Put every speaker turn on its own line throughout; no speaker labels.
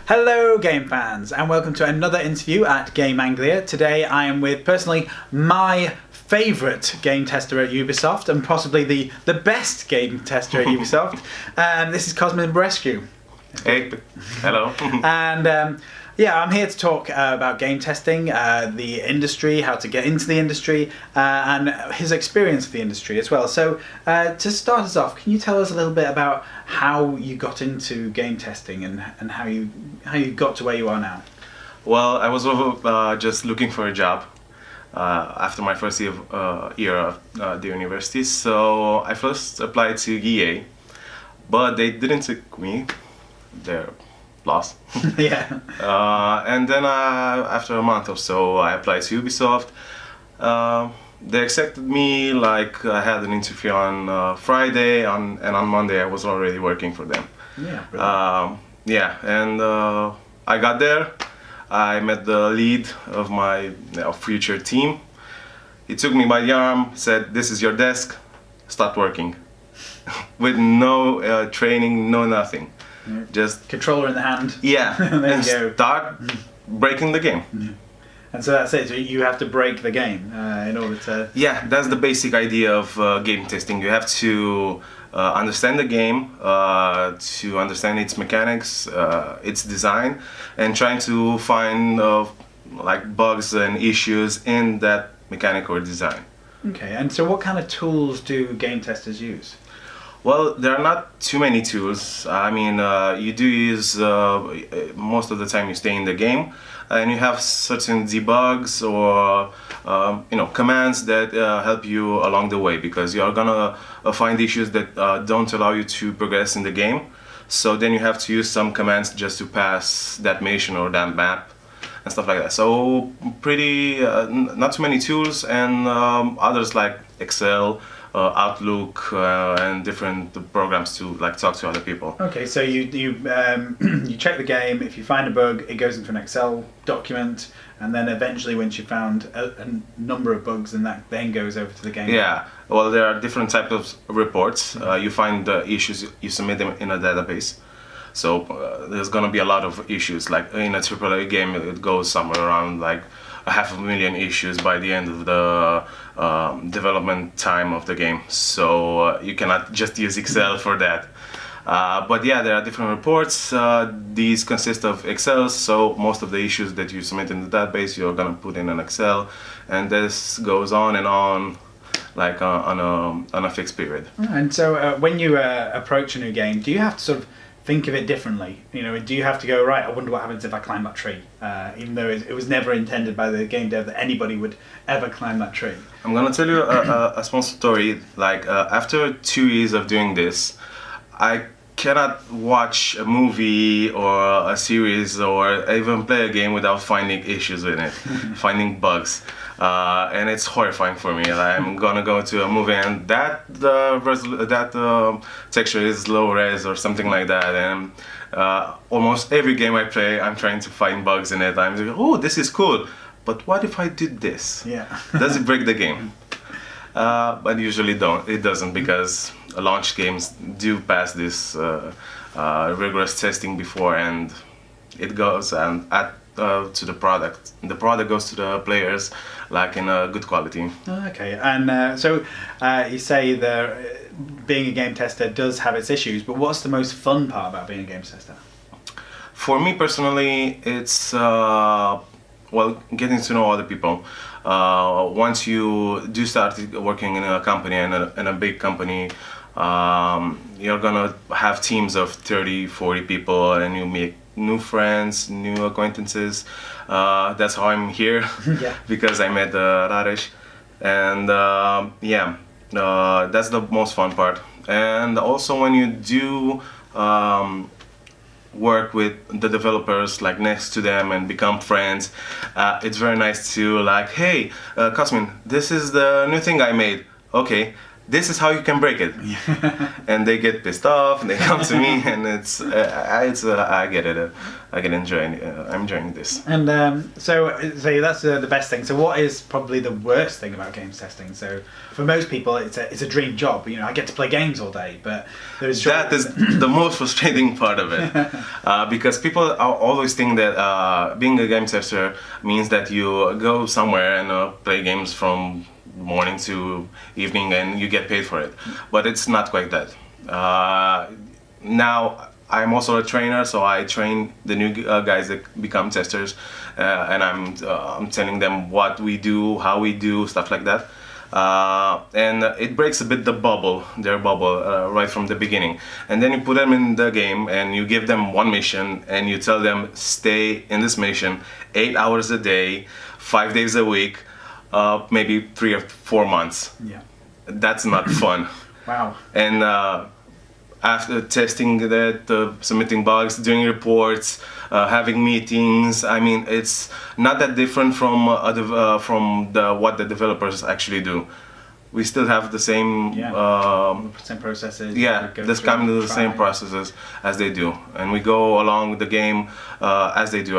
Hello game fans and welcome to another interview at Game Anglia. Today I am with personally my favourite game tester at Ubisoft and possibly the best game tester at Ubisoft. This is Cosmin Burescu.
Hey, hello.
And yeah, I'm here to talk about game testing, the industry, how to get into the industry, and his experience of the industry as well. So to start us off, can you tell us a little bit about how you got into game testing and how you got to where you are now?
Well, I was just looking for a job after my first year of the university. So I first applied to EA, but they didn't take me. They're lost.
Yeah.
And then after a month or so, I applied to Ubisoft. They accepted me. Like I had an interview on Friday, and on Monday I was already working for them.
Yeah.
And I got there. I met the lead of my future team. He took me by the arm, said, "This is your desk. Start working." With no training, no nothing.
Yeah.
Just
controller in the hand.
Yeah,
there
and
you go.
Start breaking the game.
Yeah. And so that's it. So you have to break the game in order to.
Yeah, that's the basic idea of game testing. You have to understand the game, to understand its mechanics, its design, and trying to find like bugs and issues in that mechanic or design.
Okay. And so what kind of tools do game testers use?
Well, there are not too many tools. I mean, you do use, most of the time you stay in the game, and you have certain debugs or commands that help you along the way, because you are gonna find issues that don't allow you to progress in the game. So then you have to use some commands just to pass that mission or that map and stuff like that. So pretty, not too many tools, and others like Excel, Outlook, and different programs to like talk to other people.
Okay, so you you check the game. If you find a bug, it goes into an Excel document, and then eventually, once you've found a number of bugs, then that then goes over to the game.
Yeah. Well, there are different types of reports. You find the issues, you submit them in a database. So there's gonna be a lot of issues. Like in a AAA game, it goes somewhere around like 500,000 issues by the end of the development time of the game. So you cannot just use Excel for that. But yeah, there are different reports. These consist of Excel, so most of the issues that you submit in the database, you're gonna put in an Excel, and this goes on and on, like on a fixed period.
And so when you approach a new game, do you have to sort of think of it differently? You know, do you have to go, right, I wonder what happens if I climb that tree, even though it was never intended by the game dev that anybody would ever climb that tree?
I'm gonna tell you a small story. Like after 2 years of doing this, I cannot watch a movie or a series or even play a game without finding issues with it, finding bugs. And it's horrifying for me. Like, I'm gonna go to a movie and that texture is low res or something like that, and almost every game I play, I'm trying to find bugs in it. I'm like, oh, this is cool, but what if I did this?
Yeah.
Does it break the game? But usually it doesn't, because launch games do pass this rigorous testing before, and it goes to the product. The product goes to the players, like in a good quality.
Okay, and so you say being a game tester does have its issues, but what's the most fun part about being a game tester?
For me personally, it's getting to know other people. Once you do start working in a company, in a big company, you're gonna have teams of 30, 40 people, and you make new friends, new acquaintances. That's how I'm here.
Yeah.
Because I met Raresh, and that's the most fun part. And also when you do work with the developers, like next to them, and become friends, it's very nice to like, hey, Cosmin, this is the new thing I made. Okay, this is how you can break it. And they get pissed off and they come to me, and I get it. I'm enjoying this.
And so that's the best thing. So what is probably the worst thing about games testing? So for most people, it's a dream job. I get to play games all day, but
that is the most frustrating part of it, because people always think that being a game tester means that you go somewhere and play games from morning to evening and you get paid for it, but it's not quite that. Now I'm also a trainer, so I train the new guys that become testers, and I'm telling them what we do, how we do, stuff like that. And it breaks a bit their bubble, right from the beginning. And then you put them in the game and you give them one mission and you tell them stay in this mission 8 hours a day, 5 days a week, maybe 3 or 4 months.
Yeah,
that's not fun.
Wow.
And after testing that, submitting bugs, doing reports, having meetings, I mean, it's not that different from what the developers actually do. We still have the same
same processes.
Yeah, this kind of the same processes as they do, and we go along the game as they do,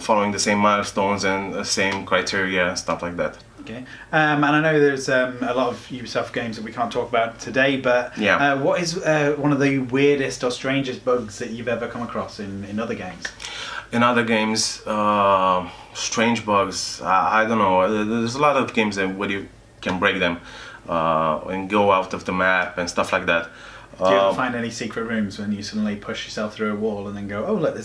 following the same milestones and the same criteria and stuff like that.
Okay, and I know there's a lot of Ubisoft games that we can't talk about today, but what is one of the weirdest or strangest bugs that you've ever come across in other games?
In other games, strange bugs, I don't know. There's a lot of games where you can break them and go out of the map and stuff like that.
Do you ever find any secret rooms when you suddenly push yourself through a wall and then go, oh look,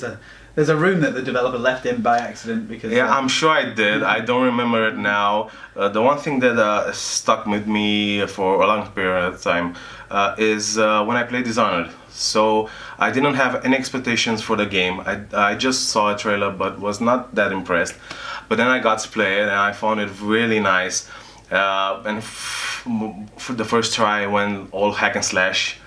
there's a room that the developer left in by accident? Because
I'm sure I did. I don't remember it now. The one thing that stuck with me for a long period of time is when I played Dishonored. So I didn't have any expectations for the game. I just saw a trailer but was not that impressed. But then I got to play it and I found it really nice. And for the first try I went all hack and slash.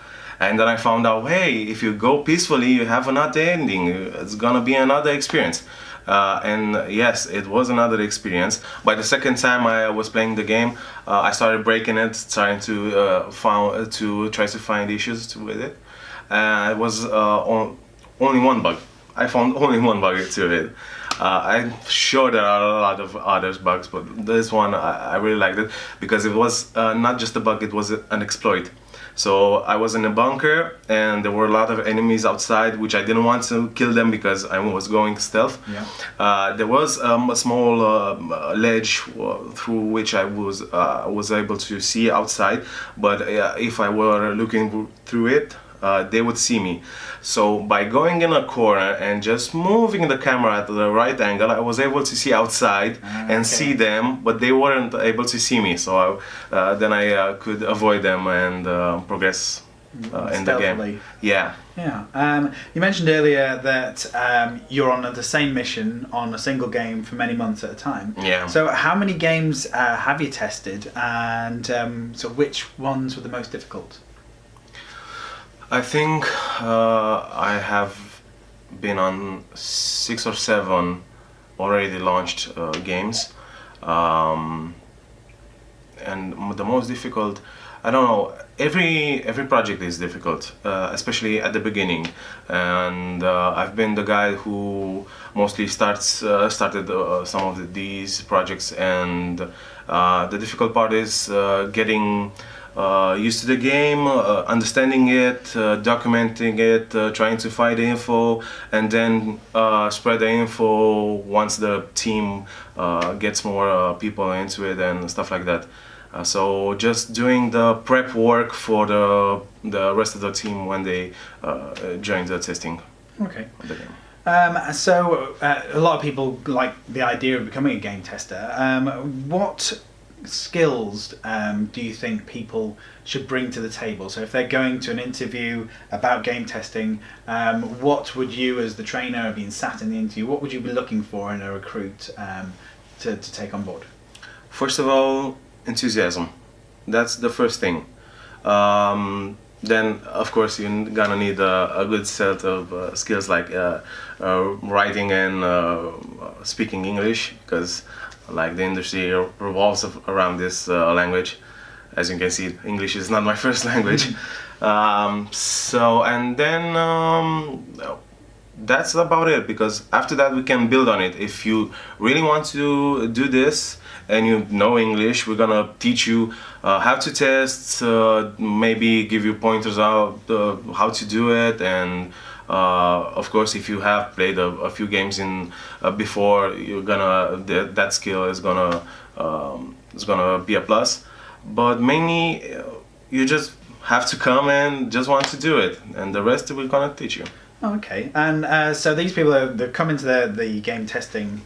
And then I found out, hey, if you go peacefully, you have another ending. It's gonna be another experience. And yes, it was another experience. By the second time I was playing the game, I started breaking it, trying to try to find issues with it. It was only one bug. I found only one bug to it. I'm sure there are a lot of other bugs, but this one I really liked it because it was not just a bug; it was an exploit. So I was in a bunker and there were a lot of enemies outside, which I didn't want to kill them because I was going stealth. Yeah. There was a small ledge through which I was able to see outside, but if I were looking through it, they would see me. So by going in a corner and just moving the camera at the right angle, I was able to see outside and see them, but they weren't able to see me. So then I could avoid them and progress in the game. Yeah.
Yeah. You mentioned earlier that you're on the same mission on a single game for many months at a time.
Yeah.
So how many games have you tested, and so which ones were the most difficult?
I think I have been on 6 or 7 already launched games, and the most difficult, I don't know. Every project is difficult, especially at the beginning, and I've been the guy who mostly started some of these projects, and the difficult part is getting used to the game, understanding it, documenting it, trying to find the info, and then spread the info once the team gets more people into it and stuff like that. So just doing the prep work for the rest of the team when they join the testing.
Okay.
Of the game.
So a lot of people like the idea of becoming a game tester. What skills do you think people should bring to the table? So if they're going to an interview about game testing, what would you, as the trainer, being sat in the interview, what would you be looking for in a recruit to take on board?
First of all, enthusiasm. That's the first thing. Then, of course, you're gonna need a good set of skills like writing and speaking English, because like the industry revolves around this language. As you can see, English is not my first language. And then that's about it, because after that we can build on it. If you really want to do this and you know English, we're gonna teach you how to test, maybe give you pointers out how to do it, and of course, if you have played a few games in before, you're gonna that skill is gonna be a plus. But mainly, you just have to come and just want to do it, and the rest we're gonna teach you.
Okay, and so these people they've come into the game testing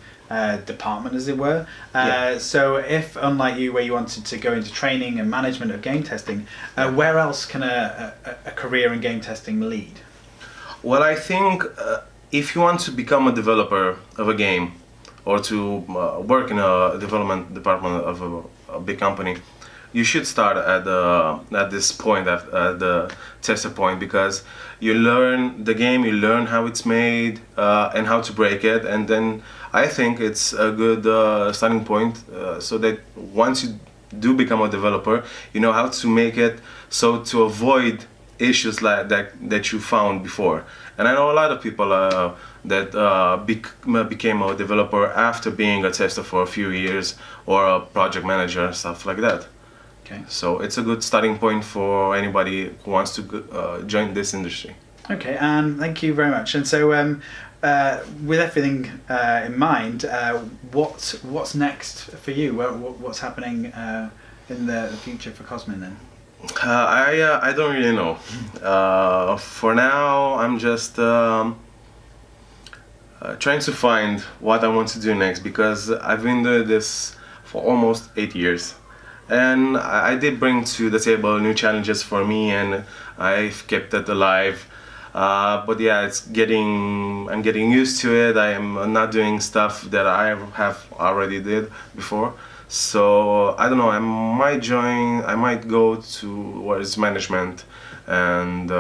department, as it were. So if, unlike you, where you wanted to go into training and management of game testing, where else can a career in game testing lead?
Well, I think if you want to become a developer of a game, or to work in a development department of a big company, you should start at this point, at the tester point, because you learn the game, you learn how it's made, and how to break it, and then I think it's a good starting point, so that once you do become a developer, you know how to make it, so to avoid issues like that you found before. And I know a lot of people that became a developer after being a tester for a few years, or a project manager, stuff like that.
Okay.
So it's a good starting point for anybody who wants to join this industry.
Okay, and thank you very much. And so, with everything in mind, what's next for you? What's happening in the future for Cosmin then?
I don't really know. For now, I'm just trying to find what I want to do next, because I've been doing this for almost 8 years. And I did bring to the table new challenges for me, and I've kept it alive. But yeah, I'm getting used to it. I am not doing stuff that I have already did before. So I don't know, I might go towards management, and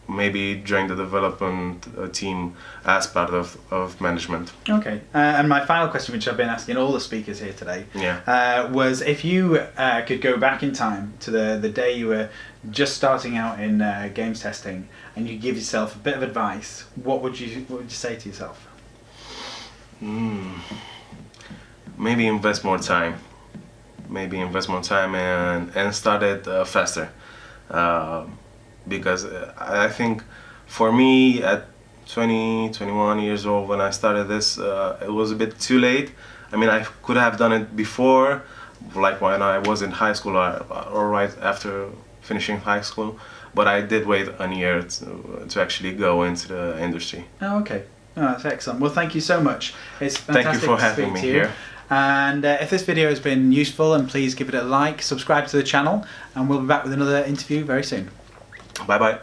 maybe join the development team as part of management.
Okay, and my final question, which I've been asking all the speakers here today,
Yeah.
was if you could go back in time to the day you were just starting out in games testing, and you give yourself a bit of advice, what would you say to yourself?
Maybe invest more time. And start it faster. Because I think for me at 21 years old when I started this, it was a bit too late. I mean, I could have done it before, like when I was in high school, or right after finishing high school, but I did wait a year to actually go into the industry.
Oh, okay. Oh, that's excellent. Well, thank you so much. It's fantastic.
Thank you for having me here.
And if this video has been useful, and please give it a like, subscribe to the channel, and we'll be back with another interview very soon.
Bye bye.